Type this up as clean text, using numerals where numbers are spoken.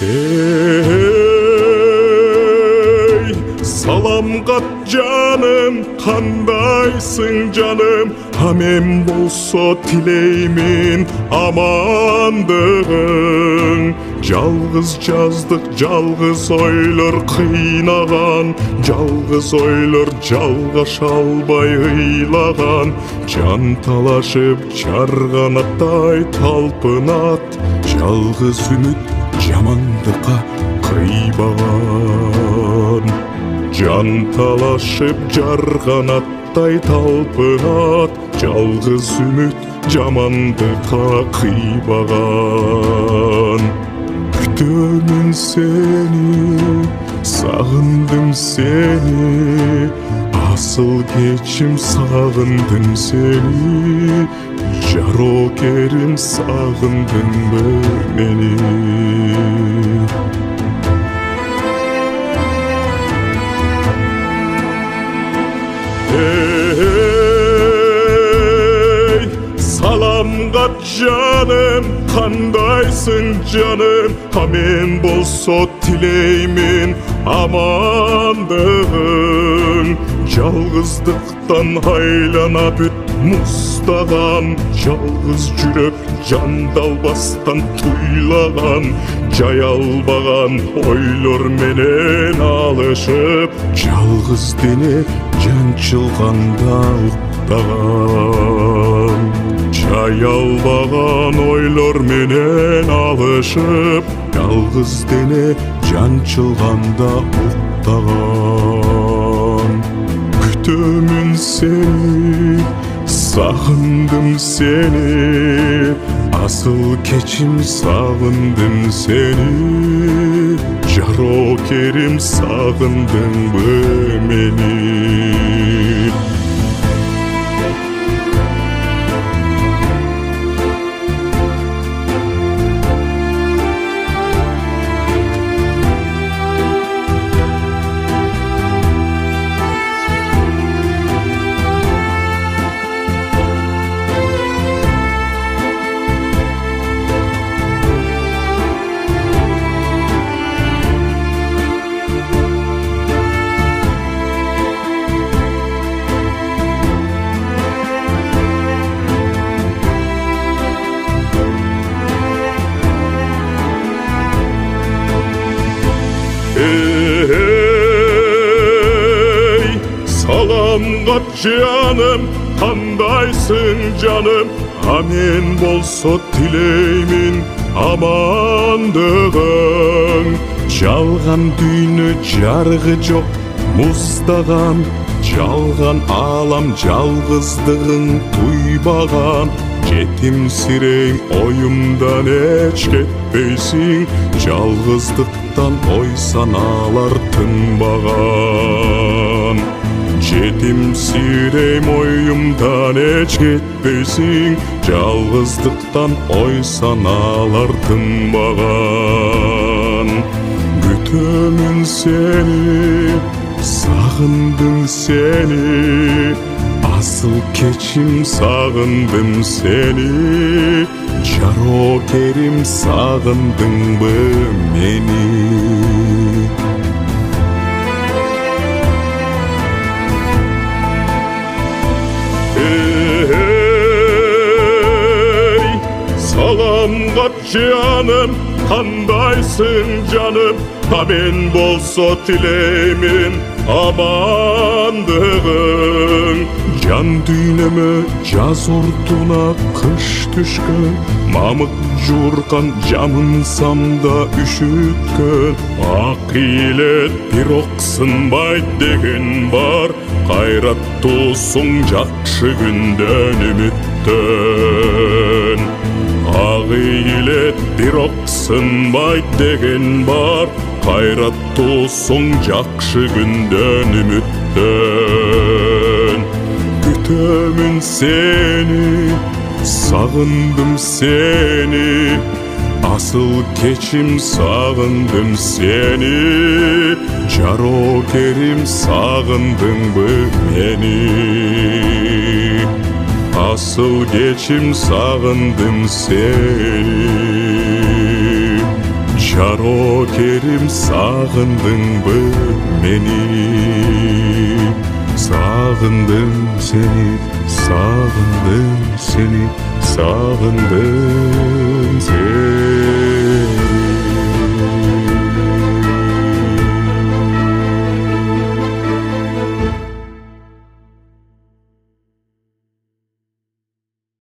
Ey salam kat canım, kandaysın canım? Hamem bolso tileymin amandığın. Жалғыз жаздық, жалғыз ойлар қинаған, жалғыз ойлар жалға шалбай ыйлаған. Жан талашып жарғанаттай талпынат, жалғыз үміт жамандыққа қийбаған. Жан талашып жарғанаттай талпынат, жалғыз үміт жамандыққа қийбаған. Күтөмүн сени, сагындым сени, асыл кечим сагындым сени, жарокерим сагындыңбы мени? Salamgat canım, kandaysın canım? Amen bolso tileymin amandığın. Жалғыздықтан айлана бүт мұздаған, жалғыз жүрек жандалбастан туйлаған. Жай албаған ойлор менен алышып, жалғыз дене жанчылғанда уктаган. Жай албаған ойлор менен алышып, жалғыз дене жанчылғанда уктаган. Күтөмүн сени, сагындым сени, асыл кечим сагындым сени, жарокерим сагындыңбы мени? Ey salamgat canım, kandaysın canım? Amen bolso tileymin amandığın. Жалған дүйнө жаргы жок муздаган, жалган алам жалгыздыгын туйбаган. Жетимсирейм оюмдан эч кетпейсиң, жалгыздыктан ой саналар тынбаган. Жетимсирейм оюмдан эч кетпейсиң, жалгыздыктан ой саналар тынбаган. Күтөмүн сени, сагындым сени, асыл кечим сагындым сени, жарокерим сагындыңбы мени? Ey salamgat canım, kandaysın canım? Amen bolso tileymin amandığın. Жан дүйнөмө жаз ордуна кыш түшкөн, мамык жууркан жамынсам да үшүткөн. Ак илет бирок сынбайт деген бар, кайраттуусуң жакшы күндөн үмүттөн. Ак илет бирок сынбайт деген бар, кайраттуусуң жакшы күндөн үмүттөн. Күтөмүн сени, сагындым сени, асыл кечим сагындым сени, жарокерим сагындыңбы мени? Асыл кечим сагындым сени, Jaro Kerim sağındыңбы meni? Sağındım seni, sağındım seni, sağındım seni.